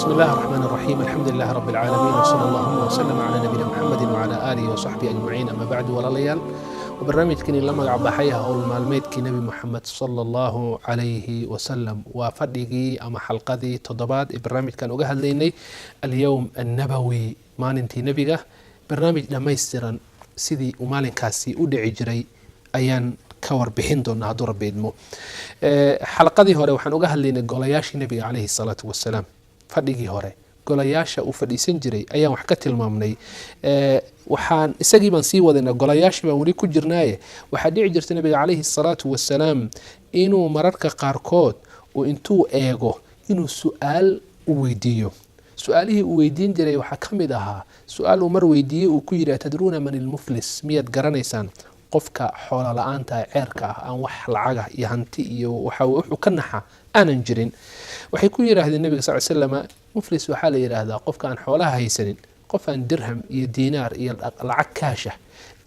بسم الله الرحمن الرحيم الحمد لله رب العالمين وصلى الله وسلم على نبينا محمد وعلى آله وصحبه أجمعين أما بعد ولا ليال وبرنامج كني لما عبحيها أو المعلومات كي نبي محمد صلى الله عليه وسلم وفرقي أما حلقة تضبات برنامج كان وجه ليني اليوم النبوي ما ننتي نبيه برنامج لما يسترن سيدي ومالين كاسي ودعي جري أيان كور بحين دون هذا ربي دمو حلقة دي هوري وحن وجه لينا قولياش النبي عليه الصلاة والسلام fadhigii hore golayaasha uu fadhiisan jiray ayaan wax ka tilmaamnay waxaan isagii baan sii wadana golayaashii baan wali ku jirnaaye waxa dhici jirtay nabiga kaleeyhi salaatu wasalaam inuu mararka qaarkood oo intuu eego inuu su'aal u weydiiyo su'aalihii uu weydiin jiray waxa kamid ahaa su'aal uu mar weydiiyay uu ku yiri tadruuna man al-muflis miyad garanaysaan qofka xoolo la'aanta ceerka ah aan wax lacag ah iyo hanti iyo waxa uu ka naxa aanan jirin waxay ku yiraahdeen nabiga sallallahu alayhi wasallam muflis waxa la yiraahdaa qofka aan xoolaha haysanin qof aan dirham iyo diinaar iyo lacag kaasha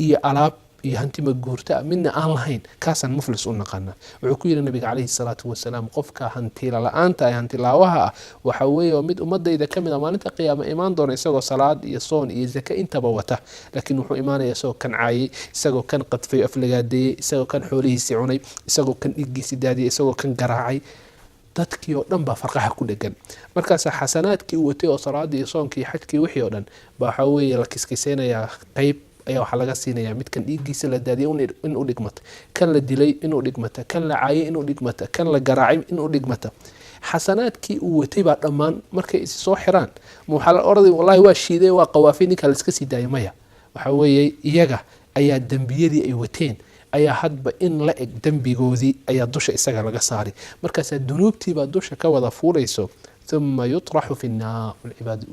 iyo alaab iyo hanti maguurta midna aan lahayn kaasan muflis u naqana wuxuu ku yiri nabiga kaleeyhi salaatu wasalaam qofka hanti la'aanta ay hanti laawaha waxa weeyo mid ummadayda kamid ah maalinta qiyaama iimaan doona isagoo salaad iyo soon iyo zaka intaba wata laakiin wuxuu iimaanaya isagoo kan caayay isagoo kan qadfay aflagaadeeyay isagoo kan xoolihiisa cunay isagoo kan dhigiisa daadiyay isagoo kan garaacay dadkii oo dhan baa farqaha ku dhagan markaas xasanaadkii uu watay oo salaadii iyo soonkii xajkii wixii oo dhan baa waxa weeye la kiskiseenayaa qayb ayaa waxa laga siinayaa midkan dhigiisa la daadiyay in uu dhigmato kan la dilay in uu dhigmato kan la caayay in uu dhigmato kan la garaacay in uu dhigmato xasanaadkii uu watay baa dhammaan markay is soo xiraan waxa la orday wallahi waa shiiday waa qawaafin ninka la iska sii daayay maya waxa weeye iyaga ayaa dambiyadii ay wateen ayaa hadba in la eg dambigoodii ayaa dusha isaga laga saari markaas dunuubtii baa dusha ka wada fuulayso thumma yutrahu fi an-nar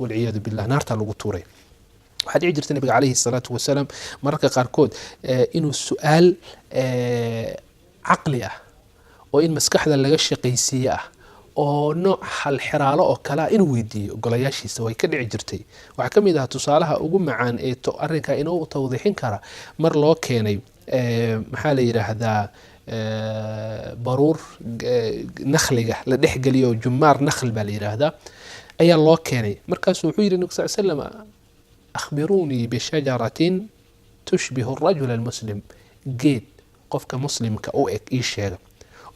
wal iyad billah naarta lagu tuuray waxa dhici jirtay nabiga kaleeyhi salaatu wasalaam mararka qaarkood inuu su'aal aqli ah oo in maskaxda laga shaqaysiyo ah oo nooc hal xiraalo oo kala inuu weydiiyo golayaashiisa way ka dhici jirtay waxa kamid ah tusaalaha ugu macaan ee arrinka inuu tawdiixin kara mar loo keenay maxaa la yiraahdaa baruur nakhliga la dhexgaliyo jumaar nakhl baa la yiraahdaa ayaa loo keenay markaas wuxuu yiri nabiga sallallahu alayhi wasallam akhbiruni bi shajaratin tushbihu ar-rajul al-muslim geed qofka muslimka u eg ii sheega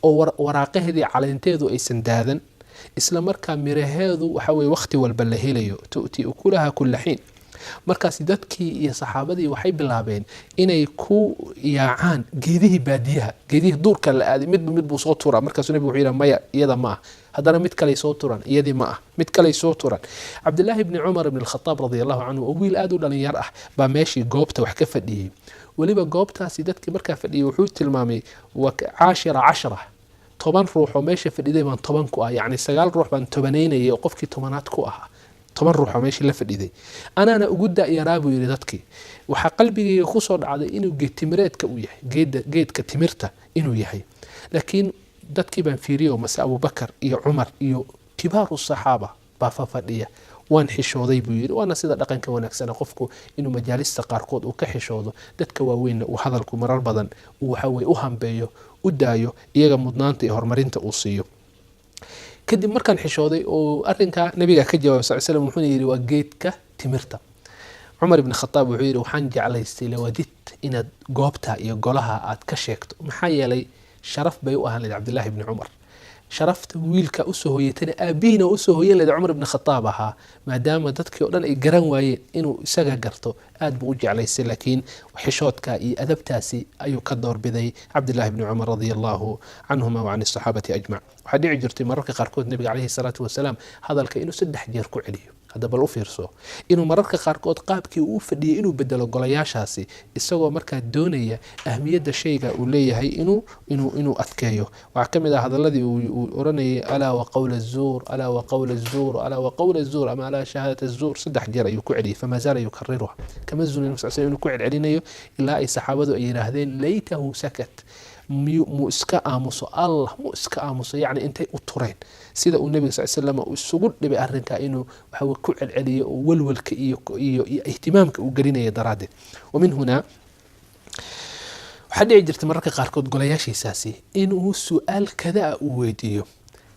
oo waraaqaheedii caleenteedu aysan daadan isla markaa miraheedu waxa weeye waqti walba la helayo tu'ti ukulaha kull hiin markaas dadkii iyo saxaabadii waxay bilaabeen inay ku yaacaan geedihii baadiyaha geedihii duurka la aaday mid buu soo tuuraa markaas nabigu wuxuu yiri maya iyada ma hadana mid kale soo tuuran iyadii ma mid kale soo tuuran Abdullah ibn Umar ibn al-Khattab radiyallahu anhu oo wiil aad u dhalinyar ah baa meeshii goobta wax ka fadhiyay waliba goobtaasi dadkii markaa fadhiyay wuxuu tilmaamay wa 10 toban ruux oo meesha fadhiday baan 10 ku ah yani 9 ruux baan tobaneynay oo qofkii tobanaad ku ahaa 10 ruux oo meeshii la fadhiday anaana ugu daayaraabu yiri dadkii waxa qalbigayga ku soo dhacday inuu geed timireedka u yahay geedka timirta inuu yahay laakiin dadkii baan fiiriyo masa Abu Bakar iyo Umar iyo kibaaru saxaaba baa fadhiya waan xishooday buu yiri waana sida dhaqanka wanaagsan qofku inuu majaalista qaarkood uu ka xishoodo dadka waaweyn uu hadalku marar badan uu waxa way u hambeeyo u daayo iyaga mudnaanta iyo horumarinta uu siiyo kadib markaan xishooday oo arrinka nabiga ka jawaabay sallallahu alayhi wasallam wuxuu yiri waa geedka timirta Umar ibn Khattab wuxuu yiri waxaan jeclaystay lawadid inaad goobta iyo golaha aad ka sheegto maxaa yeelay sharaf bay u ahaan Abdullah ibn Umar sharafta wiilka u soo hoyatay aabiina u soo hoyay Umar ibn Khattab ahaa maadaama dadkii oo dhan ay garan waayeen inuu isaga garto aad buu u jeclaysay laakiin xishoodka iyo adabtaasi ayuu ka doorbiday Abdullah ibn Umar radiyallahu anhuma wa an as-sahabati ajma' waxa dhici jirtay mararka qaarkood nabiga kaleeyhi salaatu wasalaam hadalka inuu 3 jeer ku celiyo hada bal u fiirso inuu mararka qaarkood qaabkii uu fadhiyay inuu bedelo golayaashaasi isagoo markaa doonaya ahmiyada shayga uu leeyahay inuu adkeeyo waxa kamid ah hadaladii uu oranayay ala wa qawla az-zur ala wa qawla az-zur ala wa qawla az-zur ama ala shahadat az-zur 3 jeer ayuu ku celiyay fama zaala yukarriruha kama zunni nafsiisa inuu ku celinayo ilaa ay saxaabadu ay yiraahdeen laytahu sakat mu iska aamuso Allah mu iska aamuso yani intay u tureen sida uu nabiga sallallahu alayhi wasallam isugu dhibay arrinka inuu waxa ku celceliyo oo walwalka iyo ihtimaamka uu galinayo daraade ومن هنا waxa dhici jirtay mararka qaarkood golayaashiisaasi inuu su'aal kada u weydiiyo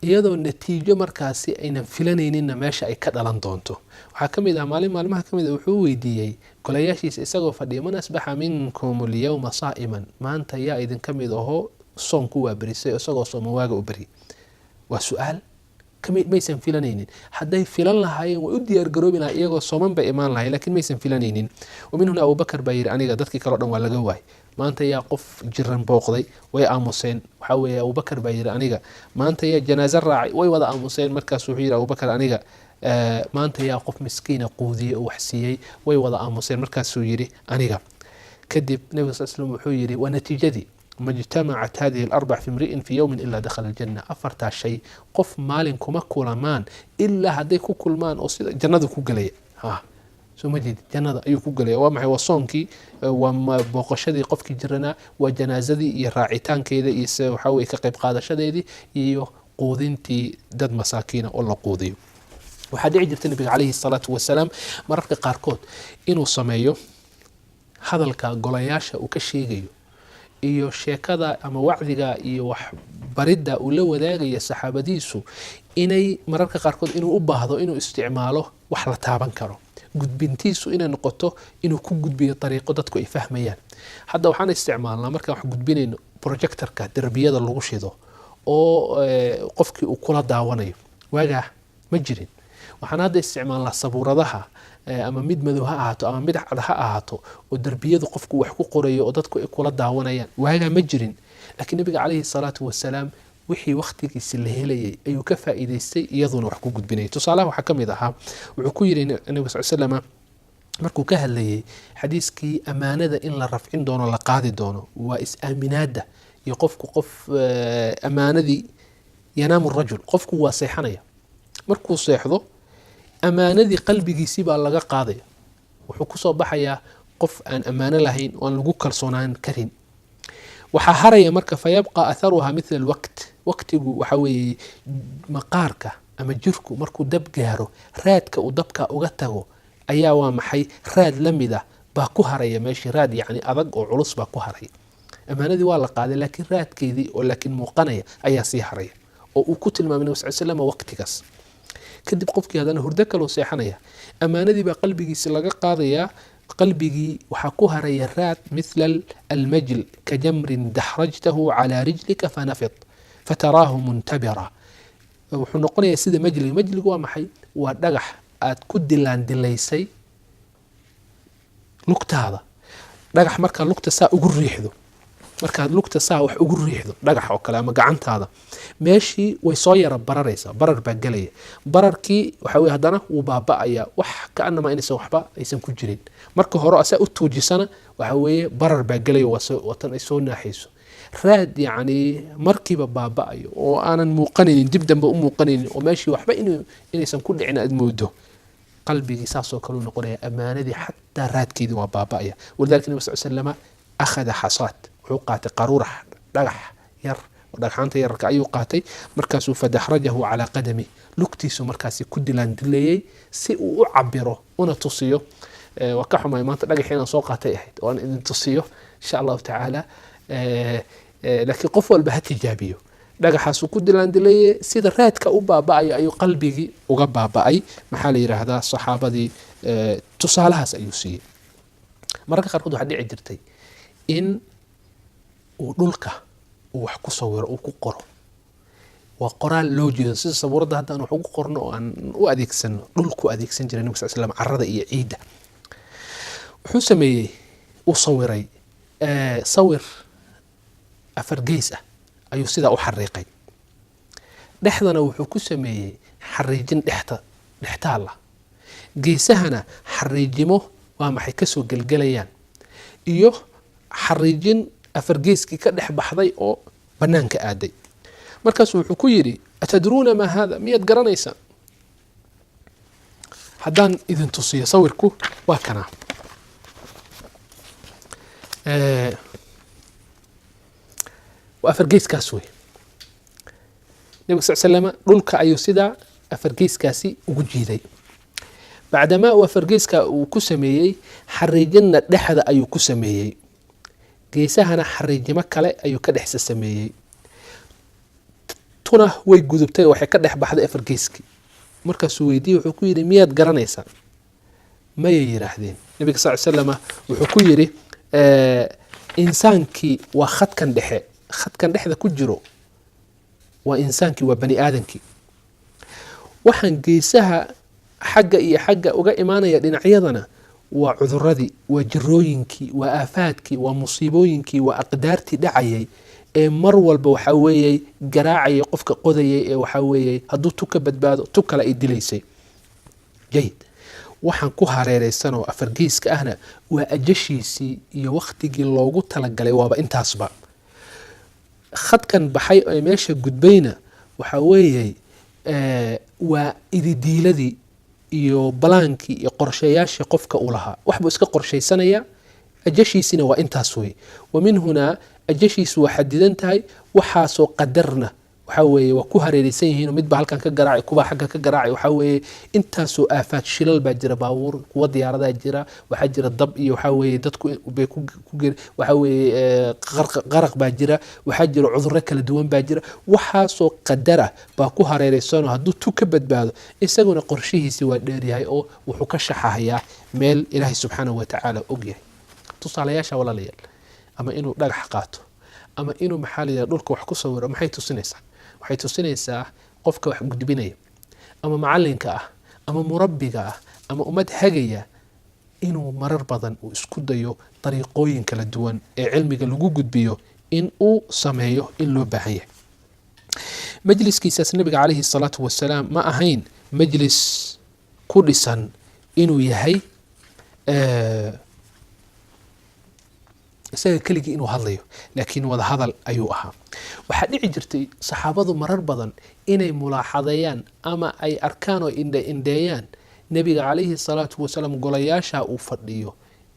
iyadoo natiijo markaasi aynan filanayninna meesha ay ka dhalan doonto. waxaa ka mid ah maalmaha ka mid ah wuxuu weydiiyey golayaashiisa isagoo fadhiya man asbaxa minkum alyawma saa'iman, maanta yaa idin ka mid ahoo soonku waa berisay isagoo sooman waaga u beri. waa su-aal maysan filanaynin. hadday filan lahaayeen way u diyaar garoobi lahaa iyagoo sooman bay imaan lahayn, laakiin maysan filanaynin. wamin huna abubakar baa yidhi aniga dadkii kaleo dhan waa laga waay, maanta yaa qof jiran booqday way aamuseen. waxaa weeye abubakar baa yidhi aniga maanta yaa janaaso raacay way wada aamuseen. markaas wuxuu yidhi abubakar aniga maanta yaa qof miskiina quudiyey oo wax siiyey way wada aamuseen. markaasuu yidhi aniga. kadib nabiga sal slam wuxuu yidhi waa natiijadii ما اجتمعت هذه الأربع في امرئ في يوم إلا دخل الجنة. أفرتا شيء قف مال كما كولمان إلا هدي كولمان أو جنة كوجلية سو مجد جنة أيو كوجلية ومعي وصونكي وما بوقشدي قفك جرنا وجنازدي يراعيتان كذا يسوي حاول كقيب قادة شديدي يو قوذنتي دد مساكين ولا قوذي. وحد عجبت النبي عليه الصلاة والسلام مرق قاركود إنه صميو هذا الكجولياشة وكشيجيو iyo sheekada ama wacdiga iyo wax baridda uu la wadaagaya saxaabadiisu inay mararka qaarkood inuu u baahdo inuu isticmaalo wax la taaban karo, gudbintiisu inay noqoto inuu ku gudbiyo dariiqo dadku ay fahmayaan. hadda waxaan isticmaalnaa markaan wax gudbinayno projectorka darbiyada lagu shido oo qofkii uu kula daawanayo. waagaa ma jirin. waxaan hadda isticmaalnaa sabuuradaha ama mid madow ha ahaato ama mid cad ha ahaato oo darbiyadu qofku wax ku qorayo oo dadku ay kula daawanayaan. waagaa ma jirin. laakiin nabiga calayhi salaatu wasalaam wixii waqtigiisa la helayay ayuu ka faa'iidaystay iyaduna wax ku gudbinayay. tusaalaha waxaa ka mid ahaa wuxuu ku yidhi nabiga sal slam markuu ka hadlayay xadiiskii amaanada in la rafcin doono la qaadi doono waa is-aaminaada iyo qofku qof amaanadii yanaamu rajul qofku waa seexanaya. markuu seexdo amaanadii qalbigiisii baa laga qaadaya. wuxuu ku soo baxayaa qof aan amaano lahayn oo aan lagu kalsoonaan karin. waxaa haraya marka fayabqa atharuha mithla alwaqt. waqtigu waxa weeye maqaarka ama jirku markuu dab gaaro raadka uu dabka uga tago ayaa waa maxay raad la mid ah baa ku haraya meeshii. raad yacni adag oo culus baa ku haray. amaanadii waa la qaaday laakiin raadkeedii oo laakiin muuqanaya ayaa sii haraya oo uu ku tilmaamay nabi sal slam waqtigaas. kadib qofkii hadana hurdo kaloo seexanaya amaanadii baa qalbigiisa laga qaadayaa. qalbigii waxaa ku haraya raad mithla almajl ka jamrin daxrajtahu calaa rijlika fanafid fataraahu muntabira. wuxuu noqonayaa sida majliga. majligu waa maxay? waa dhagax aad ku dilaandilaysay lugtaada. dhagax markaa lugta saa ugu riixdo, markaad lugta saa wax ugu riixdo dhagax oo kale ama gacantaada meeshii way soo yara bararaysaa. barar baa gelaya. bararkii waxa weye haddana wuu baaba'aya wax kaanama inaysan waxba aysan ku jirin. marka hore asaa u tuujisana waxa weeye barar baa gelaya watan ay soo naaxayso. raad yacni markiiba baaba'ayo oo aanan muuqanaynin dib dambe u muuqanaynin oo meeshii waxba inaysan ku dhicin aad moodo. qalbigii saasoo kale u noqonaya amaanadii xataa raadkeedii waa baaba'aya. walidalika nabi sal slama akhada xasaad wuxuu qaatay qaruurax dhagax yar oo dhagxaanta yararka ayuu qaatay. markaasuu fadaxrajahu calaa qadami lugtiisu markaasi ku dilaandileeyey si uu u cabiro una tusiyo. waa ka xumay maanta dhagaxii inaan soo qaatay ahayd oo aan idin tusiyo insha allahu tacaala. laakiin qof walba ha tijaabiyo. dhagaxaasuu ku dilaandileeyey sida raadka u baaba'ayo ayuu qalbigii uga baaba'ay. maxaa la yidhaahdaa saxaabadii tusaalahaas ayuu siiyey. mararka qaarkood waxaa dhici jirtay in uu dhulka uu wax ku sawiro uu ku qoro. waa qoraal loo jeedo sida sabuuradda haddaan wax ugu qorno oo aan u adeegsano dhulku adeegsan jiray nabi sal slam carrada iyo ciidda. wuxuu sameeyey uu sawiray sawir afar gees ah ayuu sidaa u xariiqay. dhexdana wuxuu ku sameeyey xariijin dhextaala. geesahana xariijimo waa maxay kasoo gelgelayaan iyo xariijin afar geeskii ka dhex baxday oo banaanka aaday. markaasuu wuxuu ku yidhi atadruuna maa haada, miyaad garanaysaan? haddaan idin tusiyo sawirku waa kanaa. waa afar geeskaas wey. nabiga sal slama dhulka ayuu sidaa afar geeskaasi ugu jiiday. bacdamaa uu afar geeska uu ku sameeyey xariijinna dhexda ayuu ku sameeyey. geesahana xariijimo kale ayuu ka dhexsa sameeyey. tuna way gudubtay waxay ka dhex baxday afargeeskii markaasuu weydiiyey wuxuu ku yidhi miyaad garanaysaa mayay yidhaahdeen nabiga sal slama wuxuu ku yidhi insaankii waa khadkan dhexda ku jiro waa insaankii waa bani aadamkii waxaan geesaha xagga iyo xagga uga imaanaya dhinacyadana waa cuduradii waa jirooyinkii waa aafaadkii waa musiibooyinkii waa aqdaartii dhacayay ee mar walba waxaa weeyey garaacayay qofka qodayay ee waxaa weeyey hadduu tu ka badbaado tu kale ay dilaysay jayid waxaan ku hareeraysanoo afargeyska ahna waa ajashiisii iyo wakhtigii loogu talagalay waaba intaasba khadkan baxay ee meesha gudbayna waxaa weeyey waa ididiiladii iyo balaankii iyo qorshayaashii qofka u lahaa waxbuu iska qorshaysanaya ajashiisina waa intaas wey wamin hunaa ajashiisu waa xadidan tahay waxaasoo qadarna waxaa weeye waa ku hareeraysan yihiin midba halkan ka garaacay kuba xagga ka garaacay waxaa weeye intaasoo aafaad shilal baa jira baabuur kuwa diyaaradaa jira waxaa jira dab iyo waxaa weeye dadku bay ku waxaa weeye qaraq baa jira waxaa jira cudurro kala duwan baa jira waxaasoo qadara baa ku hareeraysanoo hadduu tu ka badbaado isaguna qorshihiisi waa dheeryahay oo wuxuu ka shaxahayaa meel ilaahay subxaanahu watacaala ogyahay tusaalayaasha walaalayaal ama inuu dhagax qaato ama inuu maxaa layidhaha dhulka wax ku sawiro maxay tusinaysaa waxay tusinaysaa qofka wax gudbinaya ama macalinka ah ama murabbiga ah ama ummad hagaya inuu marar badan uu isku dayo dariiqooyin kala duwan ee cilmiga lagu gudbiyo in uu sameeyo in loo baahan yahay majliskiisaas nabiga calayhi salaatu wasalaam ma ahayn majlis ku dhisan inuu yahay isaga keligii inuu hadlayo laakiin wada hadal ayuu ahaa waxaa dhici jirtay saxaabadu marar badan inay mulaaxadeeyaan ama ay arkaan oo indheeyaan nebiga calayhi salaatu wasalaam golayaasha uu fadhiyo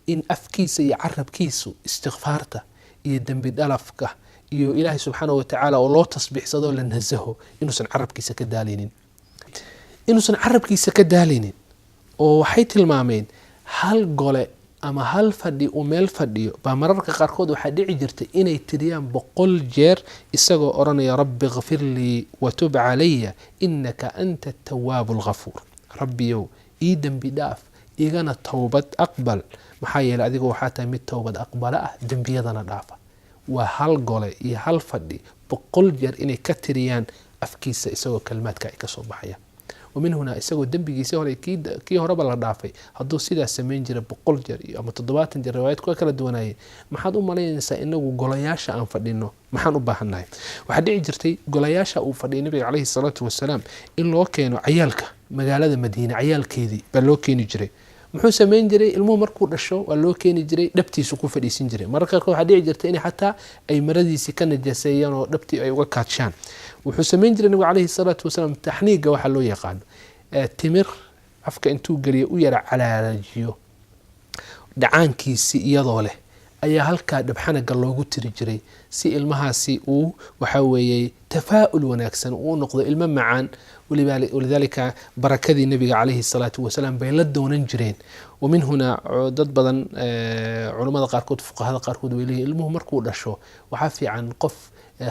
in afkiisa iyo carabkiisu istikfaarta iyo dembi dhalafka iyo ilaahay subxaana watacaala oo loo tasbiixsado la nasaho inuusan carabkiisa ka daalinin oo waxay tilmaameen hal gole ama hal fadhi uu meel fadhiyo baa mararka qaarkood waxaa dhici jirtay inay tiriyaan 100 jeer isagoo odhanaya rabbi kfir lii watub calaya inaka anta atawaabu alghafuur rabbiyow ii dembi dhaaf igana towbad aqbal maxaa yeelay adigu waxaa tahay mid towbad aqbala ah dembiyadana dhaafa waa hal gole iyo hal fadhi 100 jeer inay ka tiriyaan afkiisa isagoo kalimaadka ay ka soo baxayaan ومن هنا isagoo dambigiisa hore kii horeba la dhaafay hadduu sidaas samayn jira 100 jeer iyo ama 70 jeer riwaayad ku kala duwanayay maxaad u malaynaysaa inagu golayaasha aan fadhino maxaan u baahanahay waxa dhici jirtay golayaasha uu fadhiyay nabiga calayhi salaatu wasalaam in loo keeno ciyaalka magaalada Madiina ciyaalkeedii baa loo keeni jiray muxuu samayn jiray ilmuhu markuu dhasho waa loo keeni jiray dhabtiisu ku fadhiisin jiray mararka qaar waxa dhici jirtay in xataa ay maradiisi ka najaseeyaan oo dhabtii ay uga kaadshaan wuxuu samayn jiray nabiga calayhi salaatu wasalaam taxniiga waxa loo yaqaan timir afka intuu galiyo u yara calaalajiyo dhacaankiisi iyadoo leh ayaa halkaa dhabxanaga loogu tiri jiray si ilmahaasi uu waxa weeye tafaa'ul wanaagsan uu noqdo ilmo macaan walidaalika barakadii nabiga calayhi salaatu wasalaam bay la doonan jireen ومن هنا dad badan culimada qaarkood fuqahada qaarkood way leeyihiin ilmuhu markuu dhasho waxa fiican qof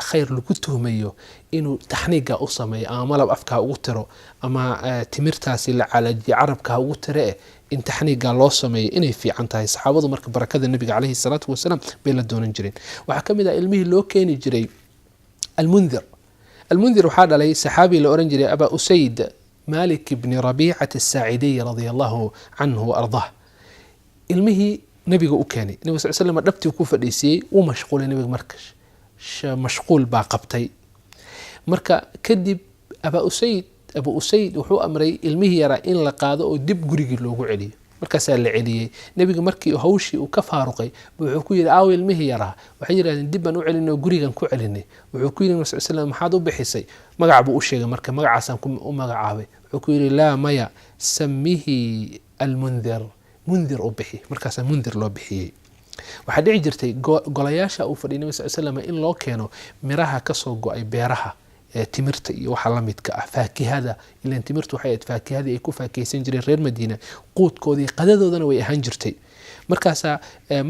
khayr lagu tuhmayo inuu taxniiga u sameeyo ama malab afka ugu tiro ama timirtaasi la calaji carabka ugu tire in taxniiga loo sameeyo inay fiican tahay saxaabadu marka barakada nabiga calayhi salaatu wasalaam bay la doonan jireen waxa kamid ah ilmihii loo keeni jiray المنذر waxaa dhalay saxaabi la oran jiray Aba Usayd مالك بن ربيعة الساعدي رضي الله عنه وأرضاه ilmihii nabiga u keenay nabiga sallallahu alayhi wasallam dhabtii ku fadhiisay uu mashquulay nabiga markaas mashquul baa qabtay marka kadib Aba Usayd wuxuu amray ilmihii yara in la qaado oo dib gurigii loogu celiyo markaas la celiyay nabiga markii hawshii uu ka faaruqay wuxuu ku yiri aaw ilmihii yara waxay yiraahdeen dib baan u celinay gurigan ku celinay wuxuu ku yiri nabiga sallallahu alayhi wasallam maxaad u bixisay magac buu u sheegay marka magacaasaan u magacaabay wuxuu ku yiri la maya samihi almunzir mundir u bixi markaas mundir loo bixiyay waxa dhici jirtay golayaasha uu fadhiyay nabiga sallallahu alayhi wasallam in loo keeno miraha ka soo go'ay beeraha timirta iyo waxa la midka ah faakihada ilaa timirtu waxay ahayd faakihada ay ku faakeysan jireen reer Madiina quudkoodii qadadoodana way ahaan jirtay markaasa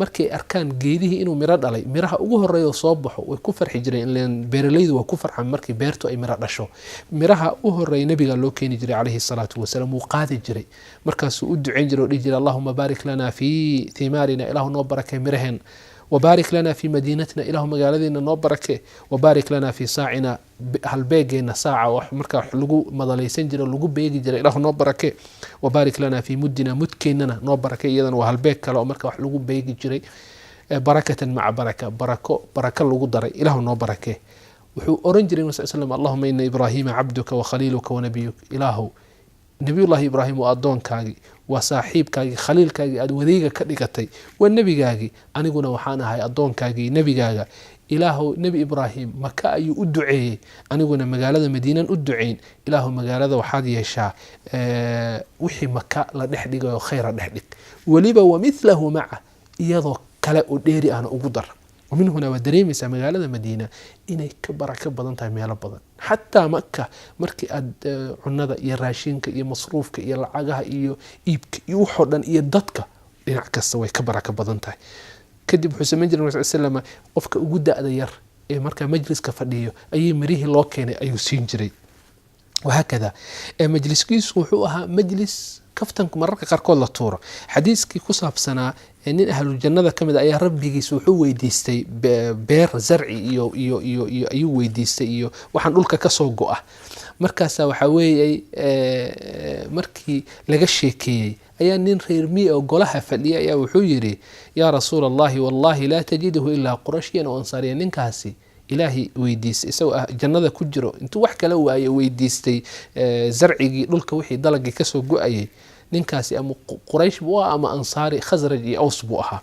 markay arkaan geedihii inuu miro dhalay miraha ugu horeeyo soo baxo way ku farxi jireen ilaan beeralaydu waa ku farxan markii beertu ay miro dhasho miraha u horeeya nabiga loo keeni jiray calayhi salaatu wasalaam wuu qaadi jiray markaasuu u ducayn jiray oo dhihi jiray allahuma baarik lana fi thimaarina ilaahu noo barakay miraheen وبارك لنا في مدينتنا إله مقالدنا نوبرك وبارك لنا في ساعنا هالبيجنا ساعة ومركا لجو مضلي سنجر لجو بيجي جري إله نوبرك وبارك لنا في مدنا مدكننا نوبرك إذا وهالبيك لو مركا لجو بيجي جري بركة مع بركة بركة لجو دري إله نوبرك وحو أورنجري صلى الله عليه وسلم اللهم إن إبراهيم عبدك وخليلك ونبيك إله نبي الله إبراهيم وأدون كاجي وصاحب كاجي خليل كاجي أدوديجا كدقتي والنبي كاجي أنا قلنا وحنا هاي أدون كاجي نبي كاجا إله نبي إبراهيم مكة يدعي أنا قلنا مقالة مدينة أدعين إله مقالة وحاد يشاء وحي مكة لا نحدق وخير نحدق وليبا ومثله معه يضو كلا أديري أنا أقدر ومن هنا ودريمس مقالة مدينة إنay ka baraka badan tahay meelo badan xataa Makka markii aad cunada iyo raashinka iyo masruufka iyo lacagaha iyo iibka iyo wax oo dhan iyo dadka dhinac kasta way ka baraka badan tahay kadib Xuseen jirin sallallahu qofka ugu daada yar ee marka majliska fadhiyo ayay mirihi loo keenay ayuu siin jiray وهكذا مجلسكيس wuxuu ahaa majlis kaftanku mararka qaarkood la tuuro xadiiskii ku saabsanaa in ahlul jannada kamid ay rabbigiis wuxuu weydiistay beer zarci iyo ayuu weydiistay iyo waxaan dhulka ka soo go'a markaas waxa weeyay markii laga sheekeeyay ayaa nin reer mi oo golaha fadhiya ayaa wuxuu yiri ya rasuulallahi wallahi la tajiduhu illa qurashiyan wa ansariyan ninkaasi إلهي ويديس سواء جنة كجرو أنتوا وحكي لو ويديستي زرعي دولك وحي دلقي كسو جوأي ننكاسي أم قريش بوا أما أنصاري خزرجي أوس بوها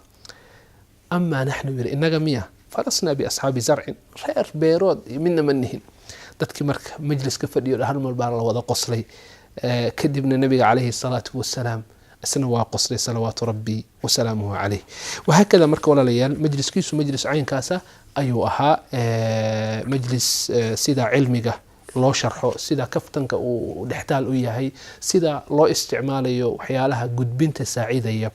أما نحن إننا جميع فلسنا بأصحاب زرع غير بيرود منا منهن دتك مرك مجلس كفديو هرم البار وذا قصري كدبنا النبي عليه الصلاة والسلام السنة قصري صلوات ربي وسلامه عليه وهكذا مرك ولا ليال مجلس كيسو مجلس عين كاسة أيوها مجلس سيدا علمية loo sharxo sida kaftanka uu dhextaal u yahay sida loo isticmaalayo waxyaalaha gudbinta saacidaya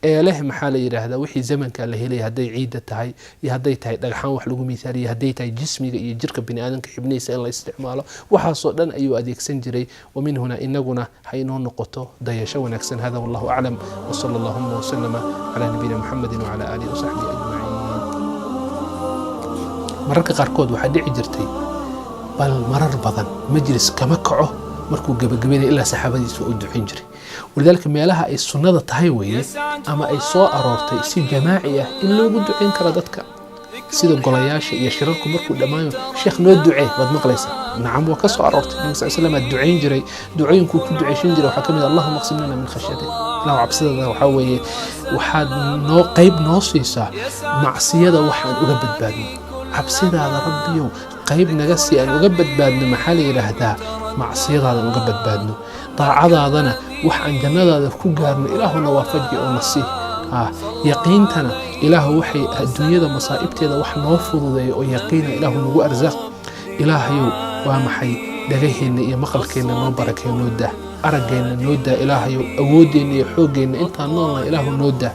ee leh maxaa la yiraahdaa wixii zamanka la helay haday ciida tahay iyo haday tahay dhagxaan wax lagu miisaaliyo haday tahay jismiga iyo jirka bini'aadanka xibniisa in la isticmaalo waxa soo dhan ayuu adeegsan jiray ومن هنا inaguna hayno noqoto dayasho wanaagsan hada wallahu a'lam wa sallallahu wa sallama ala nabiyina muhammadin wa ala alihi wa sahbihi ajma'in mararka qaarkood waxa dhici jirtay bal marar badan majlis kama kaco markuu gabagabeeyay ilaa saxaabadiisu u ducin jiray ولذلك meelaha ay sunnada tahay weeye ama ay soo aroortay si jamaaci ah in loogu ducin karo dadka sida golayaasha iyo shirarku markuu dhamaayo sheekh noo ducee wad maqlaysaa nacam waa ka soo aroortay nabi sallallahu alayhi ducayn jiray ducooyinku ku duceyshin jiray waxa kamid allahumma qsim lana min khashyatik la cabsida waxa weeye waxaad noo qayb noo siisaa macsiyada waxaan uga badbaadin cabsidaada rabbiyow qayb naga si aan uga badbaadno maxaa la yiraahdaa macsiyadaada uga badbaadno taacadaadana wax aan jannadaada ku gaarno ilaahuna waafaji oo nasiib yaqiintana ilaahu waxay adduunyada masaa'ibteeda wax noo fududeeyo oo yaqiina ilaahu nagu arsaaq ilaahayow waa maxay dhagaheena iyo maqalkeena noo barakeeyo noo daa araggeena noo daa ilaahayow awooddeena iyo xooggeena intaan noolna ilaahu noo daa